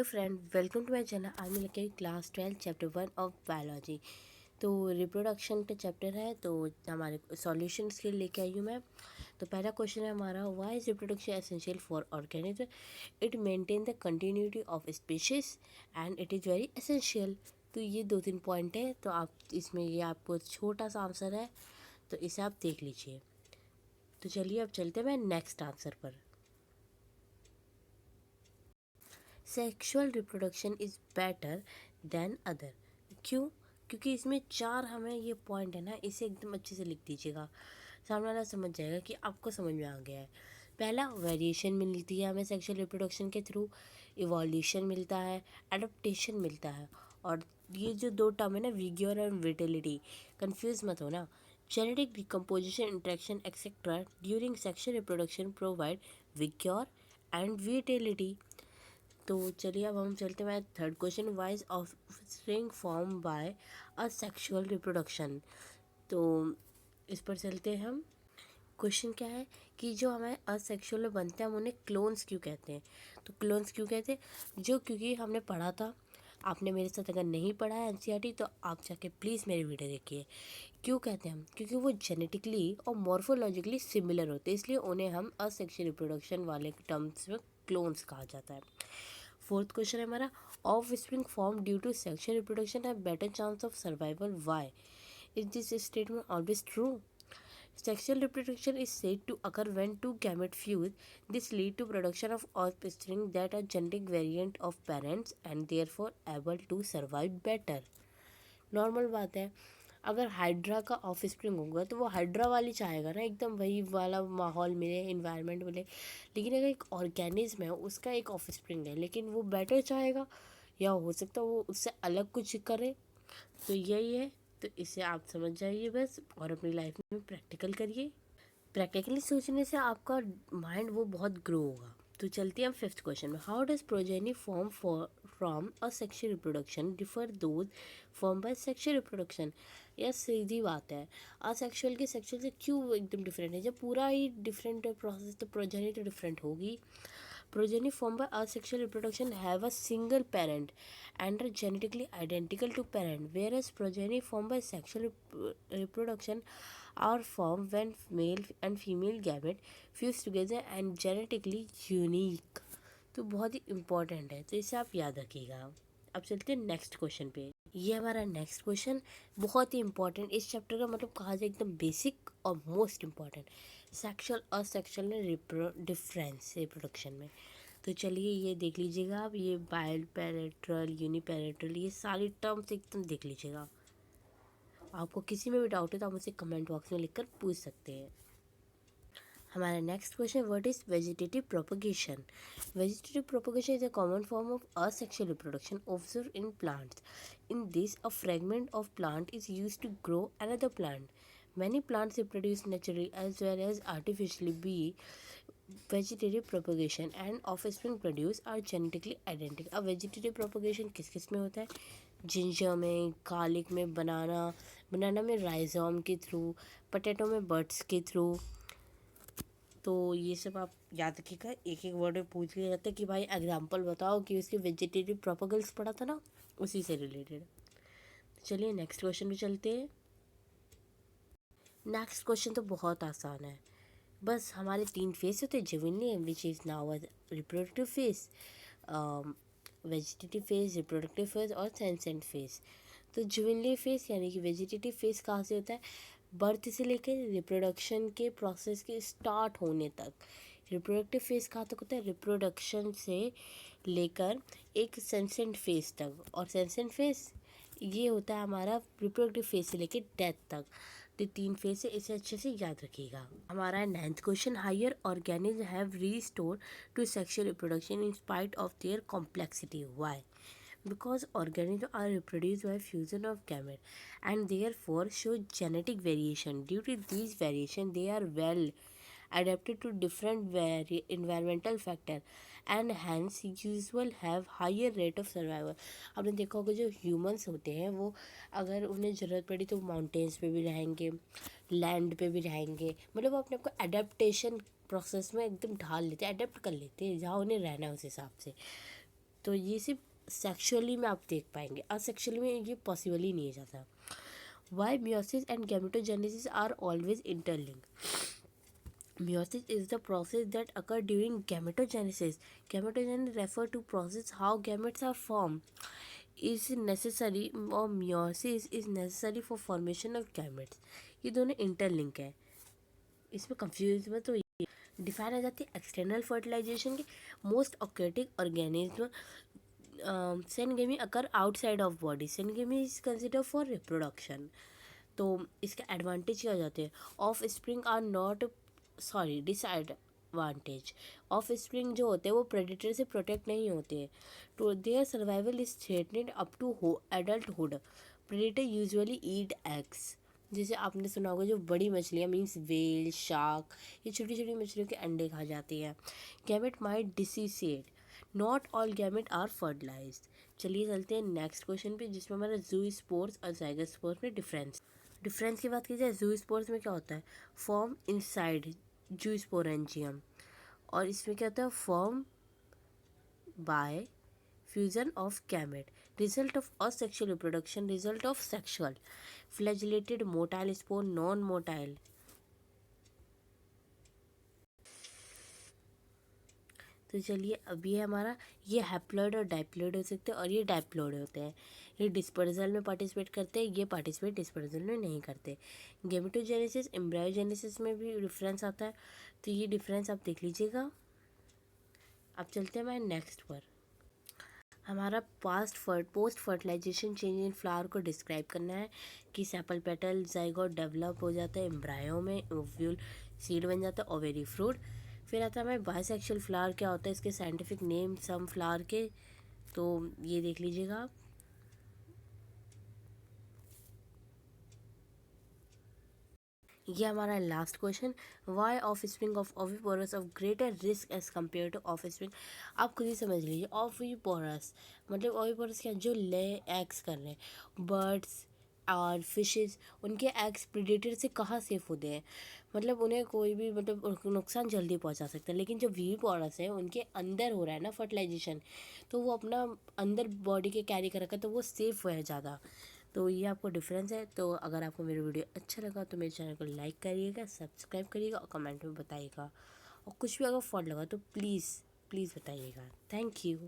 Hello friend, welcome to my channel. आज मैं लेके आई क्लास 12 चैप्टर 1 ऑफ बायोलॉजी। तो रिप्रोडक्शन का चैप्टर है, तो हमारे सॉल्यूशंस के लेके आई हूँ मैं। तो पहला क्वेश्चन है हमारा, why is reproduction essential for organism? It maintain the continuity of species and it is very essential. तो ये 2-3 पॉइंट है, तो आप इसमें ये आपको छोटा सा आंसर है, तो इसे आप देख लीजिए। तो चलिए अब चलते हैं नेक्स्ट आंसर पर। Sexual reproduction is better than other. क्यों? क्योंकि इसमें 4 हमें ये पॉइंट है ना, इसे एकदम अच्छे से लिख दीजिएगा, सामने वाला समझ जाएगा कि आपको समझ में आ गया है। पहला, वेरिएशन मिलती है हमें सेक्सुअल रिप्रोडक्शन के थ्रू, इवोल्यूशन मिलता है, एडप्टेशन मिलता है। और ये जो 2 टर्म है ना, विग्योर और विटिलिटी, कंफ्यूज मत होना। Genetic decomposition, interaction etcetera during sexual reproduction provide vigour and vitality. तो चलिए अब हम चलते हैं third question, why's offspring form by a sexual reproduction. तो इस पर चलते हैं हम। क्वेश्चन क्या है कि जो हमारे असेक्सुअल बनते हैं हम उन्हें क्लोन्स क्यों कहते हैं? तो क्लोन्स क्यों कहते हैं? जो क्योंकि हमने पढ़ा था, आपने मेरे साथ अगर नहीं पढ़ा है एनसीईआरटी तो आप जाके प्लीज़ मेरी वीडियो देखिए। क्यों कहते हैं हम? क्योंकि वो जेनेटिकली और मॉर्फोलॉजिकली सिमिलर होते हैं, इसलिए उन्हें हम असेक्सुअल रिप्रोडक्शन वाले टर्म्स में क्लोन्स कहा जाता है। फोर्थ क्वेश्चन है हमारा, offspring form due to sexual reproduction have better chance of survival, why is this statement always true? Sexual reproduction is said to occur when two gametes fuse. This leads to production of offspring that are genetic variant of parents and therefore able to survive better. Normal बात है, अगर hydra का of spring होगा तो वो hydra वाली चाहेगा ना, एकदम वही वाला माहौल मिले, इन्वायरमेंट मिले। लेकिन अगर एक ऑर्गेनिज्म है, उसका एक ऑफ स्प्रिंग है, लेकिन वो बेटर चाहेगा, या हो सकता है वो उससे अलग कुछ करे। तो यही है, तो इसे आप समझ जाइए बस, और अपनी लाइफ में प्रैक्टिकल करिए। प्रैक्टिकली सोचने से आपका माइंड वो बहुत ग्रो होगा। तो चलते हैं हम फिफ्थ क्वेश्चन में, how does progeny form from a sexual reproduction differ those form by sexual reproduction? यह सीधी बात है, असेक्सुअल के सेक्सुअल से क्यों एकदम डिफरेंट है? जब पूरा ही डिफरेंट है प्रोसेस, तो प्रोजेनी तो डिफरेंट होगी। Progeny formed by asexual reproduction have a single parent and are genetically identical to parent, whereas progeny formed by sexual reproduction are formed when male and female gamete fuse together and genetically unique. तो बहुत ही important है, तो इसे आप याद रखिएगा। अब चलते हैं नेक्स्ट क्वेश्चन पे। ये हमारा नेक्स्ट क्वेश्चन बहुत ही इंपॉर्टेंट, इस चैप्टर का मतलब कहा जाए एकदम बेसिक और मोस्ट इम्पॉर्टेंट, सेक्सुअल और सेक्सुअल डिफरेंस रिप्रोडक्शन में। तो चलिए ये देख लीजिएगा आप, ये बायोपेरेट्रल, यूनिपेरेट्रल, ये सारी टर्म्स एकदम देख लीजिएगा। आपको किसी में भी डाउट है तो आप मुझसे कमेंट बॉक्स में लिखकर पूछ सकते हैं। हमारा next question, what is vegetative propagation? Vegetative propagation is a common form of asexual reproduction observe in plants. In this, a fragment of plant is used to grow another plant. Many plants reproduce naturally as well as artificially by vegetative propagation and offspring produced are genetically identical. अब vegetative propagation किस किस में होता है? Ginger में, garlic में, बनाना में rhizome के थ्रू, पोटैटो में बर्ड्स के थ्रू। तो ये सब आप याद रखिएगा, एक एक वर्ड में पूछ लिया जाता है कि भाई एग्जाम्पल बताओ कि उसके वेजिटेटिव प्रोपेगल्स पढ़ा था ना, उसी से रिलेटेड। चलिए नेक्स्ट क्वेश्चन पे चलते हैं। नेक्स्ट क्वेश्चन तो बहुत आसान है, बस हमारे 3 फेस होते हैं, juvenile which is now reproductive phase, vegetative phase, reproductive phase और सेंसेंट फेस। तो जुवेनिल फेस यानी कि वेजिटेटिव फेस कहाँ से होता है? बर्थ से लेकर रिप्रोडक्शन के प्रोसेस के स्टार्ट होने तक। रिप्रोडक्टिव फेस कहाँ तक होता है? रिप्रोडक्शन से लेकर एक सेंसेंट फेस तक, और सेंसेंट फेस ये होता है हमारा रिप्रोडक्टिव फेज से लेके डेथ तक। तो 3 फेज से, इसे अच्छे से याद रखिएगा। हमारा 9th question, higher organism have restore to sexual reproduction in spite of their complexity, why? Because organisms are reproduced by fusion of gametes and therefore show genetic variation. Due to these variation, they are well adapted to different environmental factor and hence usual have higher rate of survival. आपने देखा होगा जो humans होते हैं वो अगर उन्हें ज़रूरत पड़ी तो माउंटेन्स पे भी रहेंगे, लैंड पे भी रहेंगे, मतलब वो अपने आप को एडेप्टेशन प्रोसेस में एकदम ढाल लेते हैं, अडेप्ट कर लेते हैं जहाँ उन्हें रहना है उस हिसाब से। तो ये सिर्फ सेक्सुअली में आप देख पाएंगे, असेक्सुअली में ये पॉसिबल ही नहीं है ज़्यादा। Why meiosis and gametogenesis are always interlinked? Meiosis is the process that occurs during gametogenesis. Gametogenesis refers to process how gametes are formed. Is necessary or meiosis is necessary for formation of gametes. ये दोनों interlink है, इसमें confuse में तो ये define हो जाती है एक्सटर्नल फर्टिलाइजेशन की। Most aquatic organism syngamy occur outside of body. Syngamy is consider for reproduction. तो इसका एडवांटेज क्या हो जाते हैं? Offspring are not disadvantage. Offspring जो होते हैं वो प्रेडेटर से प्रोटेक्ट नहीं होते हैं, तो their survival is threatened up to adulthood. Predator usually eat eggs. जैसे आपने सुना होगा जो बड़ी मछलियाँ मीन्स वेल, शार्क, ये छोटी छोटी मछलियों के अंडे खा जाती हैं। Gamete might desiccate, not all gamete are fertilized. चलिए चलते हैं नेक्स्ट क्वेश्चन पे, जिसमें हमारा ज़ूस्पोर्स और ज़ाइगोस्पोर्स में डिफरेंस की बात की जाए। ज़ूस्पोर्स में क्या होता है? Form inside zoosporangium. और इसमें क्या होता है? Form by fusion of gamete, result of asexual reproduction, result of sexual. Flagellated, motile spore, non motile. तो चलिए अभी है हमारा, ये हैप्लॉइड और डाइप्लॉइड हो सकते हैं, और ये डाइप्लॉइड होते हैं। ये डिस्पर्जल में पार्टिसिपेट करते हैं, ये पार्टिसिपेट डिस्पर्जल में नहीं करते। गेमेटोजेनेसिस एम्ब्रायोजेनेसिस में भी डिफरेंस आता है, तो ये डिफरेंस आप देख लीजिएगा। अब चलते हैं हमारे नेक्स्ट पर। हमारा post fertilization change in flower को डिस्क्राइब करना है कि सेपल पेटल जाइगोट डेवलप हो जाता है एम्ब्रायो में, ओव्यूल सीड बन जाता है, ओवेरी फ्रूट। फिर आता है हमारे बाइसेक्सुअल फ्लावर क्या होता है, इसके साइंटिफिक नेम सम फ्लावर के, तो ये देख लीजिएगा आप। ये हमारा last question, why offspring of oviparous of greater risk as compare to offspring. आप खुद ही समझ लीजिए, ओविपोरस मतलब ओविपोरस क्या, जो ले एग्स कर रहे हैं, बर्ड्स और फिशेस, उनके एग्स प्रीडेटर से कहाँ सेफ होते हैं, मतलब उन्हें कोई भी मतलब नुकसान जल्दी पहुंचा सकता है। लेकिन जो वीपोरस है उनके अंदर हो रहा है ना फर्टिलाइजेशन, तो वो अपना अंदर बॉडी के कैरी कर रखा है, तो वो सेफ है ज़्यादा। तो ये आपको डिफरेंस है। तो अगर आपको मेरा वीडियो अच्छा लगा तो मेरे चैनल को लाइक करिएगा, सब्सक्राइब करिएगा और कमेंट में बताइएगा, और कुछ भी अगर फॉल्ट लगा तो प्लीज़ प्लीज़ बताइएगा। Thank you.